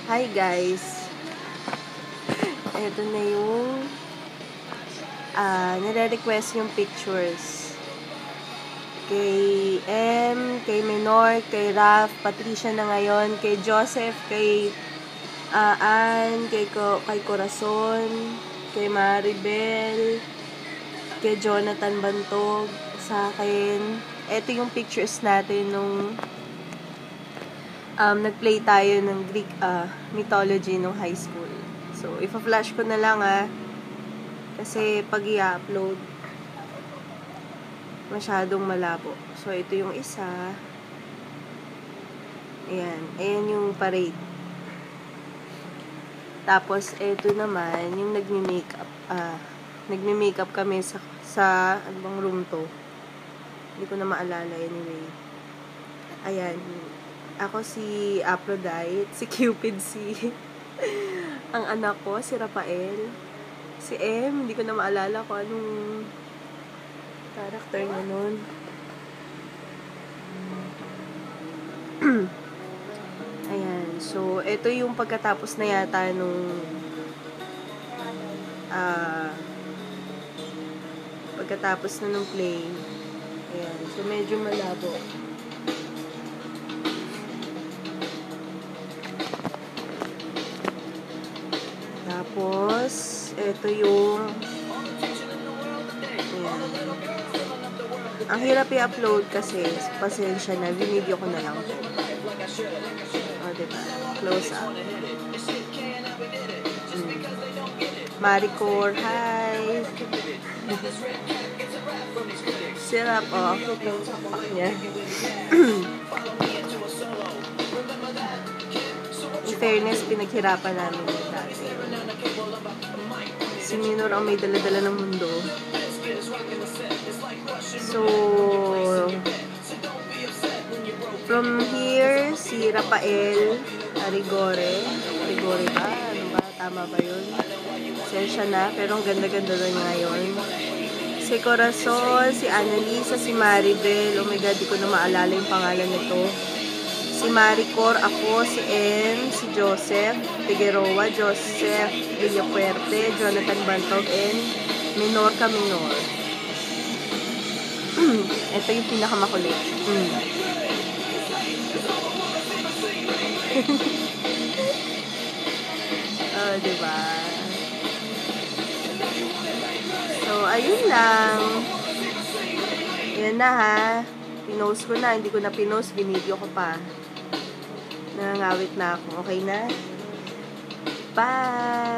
Hi guys! Ito na yung nire-request yung pictures. Kay kay Menor, kay Raf, Patricia na ngayon, kay Joseph, kay Ann, kay Corazon, kay Maribel, kay Jonathan Bantog, sa akin. Ito yung pictures natin nung nag-play tayo ng Greek mythology nung high school. So, ipa-flash ko na lang kasi pag i-upload, masyadong malabo. So, ito yung isa. Ayan. Ayan yung parade. Tapos, ito naman, yung nagmi-makeup. Nagmi-makeup kami sa ano bang room to? Hindi ko na maalala anyway. Ayan. Ako si Aphrodite, si Cupid, ang anak ko, si Rafael, si hindi ko na maalala kung anong character na nun. Ayan, so, ito yung pagkatapos na yata nung pagkatapos na nung play. Ayan, so medyo malabo. Tapos, ito yung ayan. Ang hirap i-upload kasi, pasensya na, video ko na lang. O, diba? Close up. Maricor, hi! Sirap, close up niya. In fairness, pinaghirapan namin yung dati. Si Minor ang may dala-dala ng mundo. So, from here, si Rafael Arigore ba? Ano ba? Tama ba yun? Sensya na, pero ang ganda-ganda na niya ngayon. Si Corazon, si Annalisa, si Maribel. Oh my God, di ko na maalala yung pangalan nito. Si Maricor, ako, si si Joseph Figueroa, Joseph Villapuerte, Jonathan Bantog, and Minorca Minor. Ito yung pinakamakulit. Oh, diba? So, ayun lang. Yan na ha. Pinost ko na. Hindi ko na pinost. Binidyo ko pa. Nangangawit na ako. Okay na? Bye!